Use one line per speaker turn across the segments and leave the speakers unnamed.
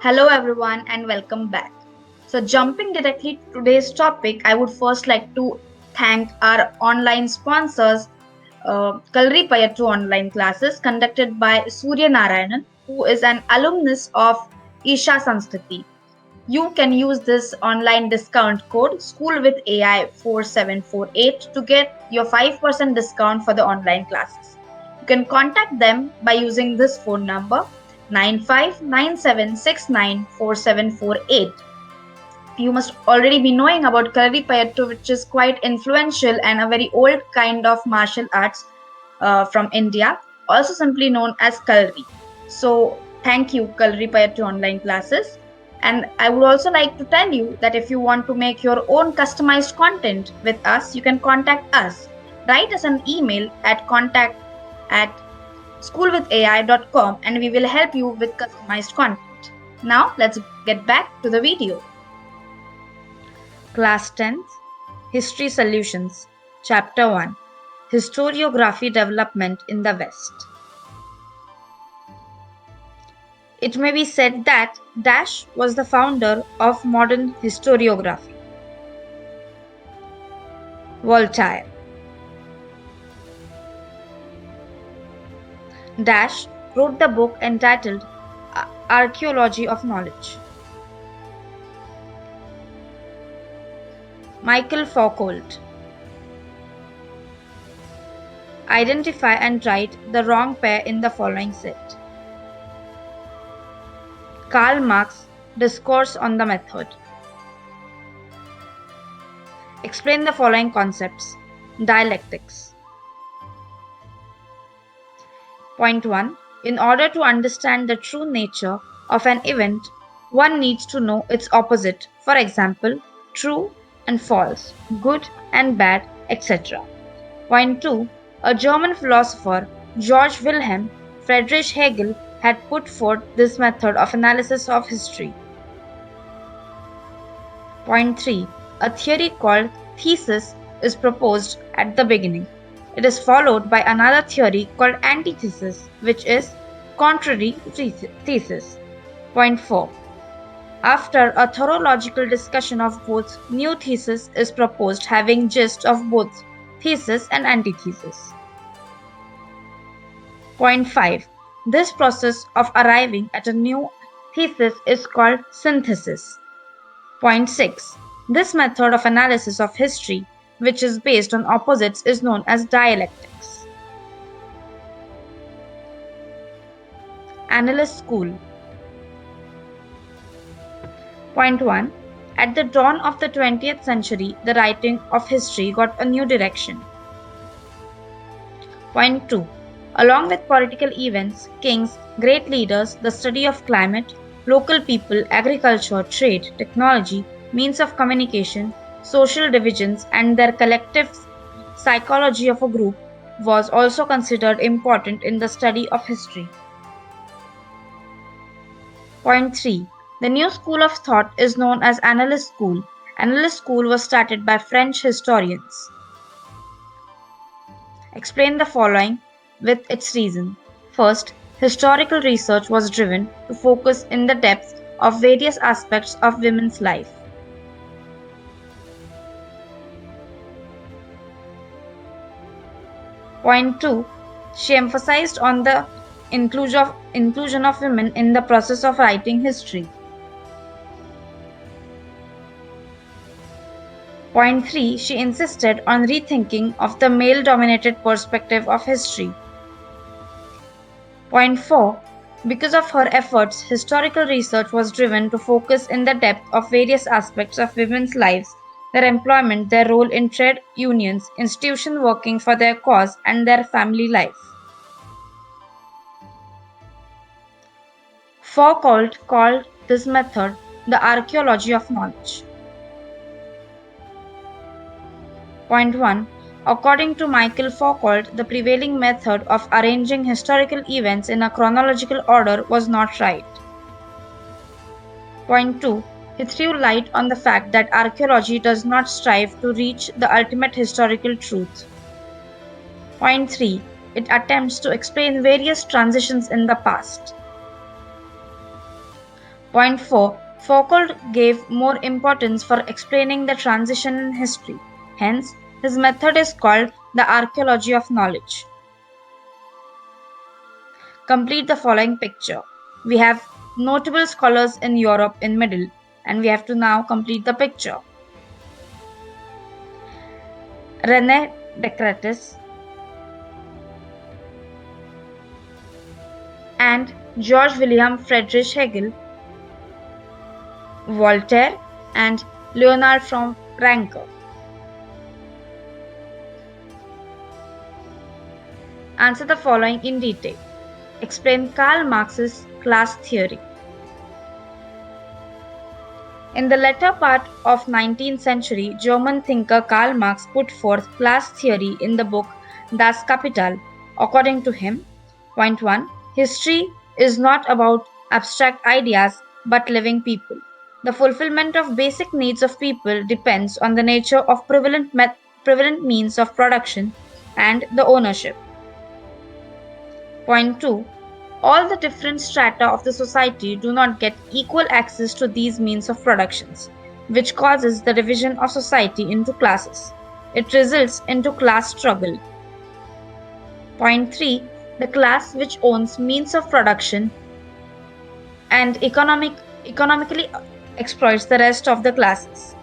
Hello, everyone, and welcome back. So, jumping directly to today's topic, I would first like to thank our online sponsors, Kalri Payattu online classes conducted by Surya Narayanan, who is an alumnus of Isha Sanskriti. You can use this online discount code School with AI 4748 to get your 5% discount for the online classes. You can contact them by using this phone number 9597694748. You must already be knowing about Kalari Payattu, which is quite influential and a very old kind of martial arts from India, also simply known as Kalari. So, thank you, Kalari Payattu online classes. And I would also like to tell you that if you want to make your own customized content with us, you can contact us. Write us an email at contact@ schoolwithai.com and we will help you with customized content. Now, let's get back to the video. Class 10th History Solutions Chapter 1 Historiography Development in the West. It may be said that Dash was the founder of modern historiography. Voltaire. Dash wrote the book entitled Archaeology of Knowledge. Michael Foucault. Identify and write the wrong pair in the following set. Karl Marx, Discourse on the Method. Explain the following concepts. Dialectics. Point 1. In order to understand the true nature of an event, one needs to know its opposite. For example, true and false, good and bad, etc. Point 2. A German philosopher, Georg Wilhelm Friedrich Hegel, had put forth this method of analysis of history. Point 3. A theory called thesis is proposed at the beginning. It is followed by another theory called antithesis, which is contrary to thesis. Point 4. After a thorough logical discussion of both, new thesis is proposed having gist of both thesis and antithesis. Point 5. This process of arriving at a new thesis is called synthesis. Point 6. This method of analysis of history, which is based on opposites, is known as dialectics. Analyst School. Point 1. At the dawn of the 20th century, the writing of history got a new direction. Point 2. Along with political events, kings, great leaders, the study of climate, local people, agriculture, trade, technology, means of communication, social divisions, and their collective psychology of a group was also considered important in the study of history. Point 3. The new school of thought is known as Analyst School. Analyst School was started by French historians. Explain the following with its reason. First, historical research was driven to focus in the depth of various aspects of women's life. Point 2. She emphasized on the inclusion of women in the process of writing history. Point 3. She insisted on rethinking of the male-dominated perspective of history. Point 4. Because of her efforts, historical research was driven to focus in the depth of various aspects of women's lives, their employment, their role in trade unions, institutions working for their cause, and their family life. Foucault called this method the archaeology of knowledge. Point 1. According to Michael Foucault, the prevailing method of arranging historical events in a chronological order was not right. Point 2. He threw light on the fact that archaeology does not strive to reach the ultimate historical truth. Point 3. It attempts to explain various transitions in the past. Point 4. Foucault gave more importance for explaining the transition in history. Hence, his method is called the archaeology of knowledge. Complete the following picture. We have notable scholars in Europe in middle, and we have to now complete the picture. René Descartes and George William Friedrich Hegel, Voltaire and Leonard from Ranke. Answer the following in detail. Explain Karl Marx's class theory. In the latter part of 19th century, German thinker Karl Marx put forth class theory in the book Das Kapital. According to him, point 1, history is not about abstract ideas but living people. The fulfillment of basic needs of people depends on the nature of prevalent means of production and the ownership. Point 2. All the different strata of the society do not get equal access to these means of productions, which causes the division of society into classes. It results into class struggle. Point 3. The class which owns means of production and economically exploits the rest of the classes.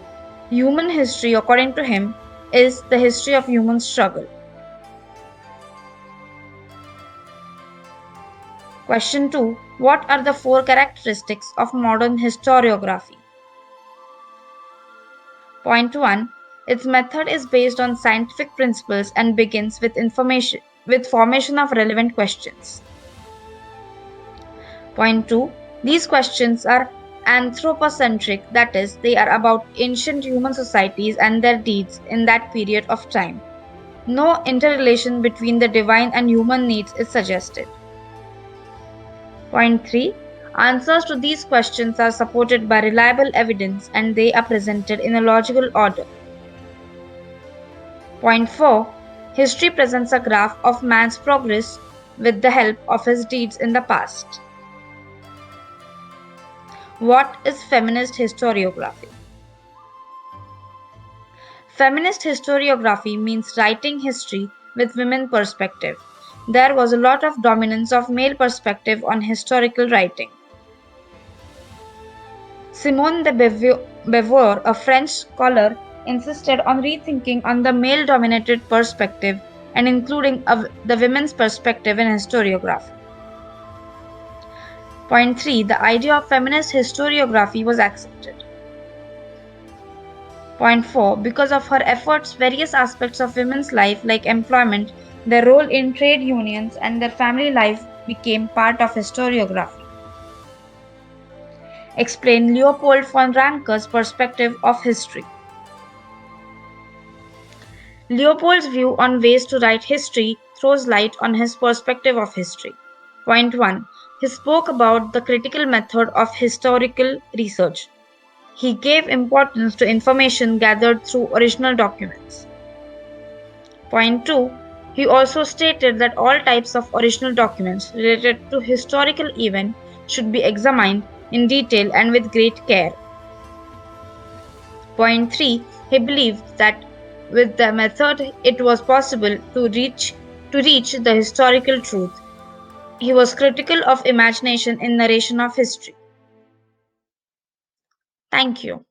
Human history, according to him, is the history of human struggle. Question 2. What are the 4 characteristics of modern historiography? Point 1. Its method is based on scientific principles and begins with formation of relevant questions. Point 2. These questions are anthropocentric, that is, they are about ancient human societies and their deeds in that period of time. No interrelation between the divine and human needs is suggested. Point 3. Answers to these questions are supported by reliable evidence and they are presented in a logical order. Point 4. History presents a graph of man's progress with the help of his deeds in the past. What is feminist historiography? Feminist historiography means writing history with women perspective. There was a lot of dominance of male perspective on historical writing. Simone de Beauvoir, a French scholar, insisted on rethinking on the male-dominated perspective and including the women's perspective in historiography. Point 3. The idea of feminist historiography was accepted. Point 4. Because of her efforts, various aspects of women's life like employment, their role in trade unions, and their family life became part of historiography. Explain Leopold von Ranke's perspective of history. Leopold's view on ways to write history throws light on his perspective of history. Point 1. He spoke about the critical method of historical research. He gave importance to information gathered through original documents. Point 2. He also stated that all types of original documents related to historical events should be examined in detail and with great care. Point 3. He believed that with the method it was possible to reach the historical truth. He was critical of imagination in narration of history. Thank you.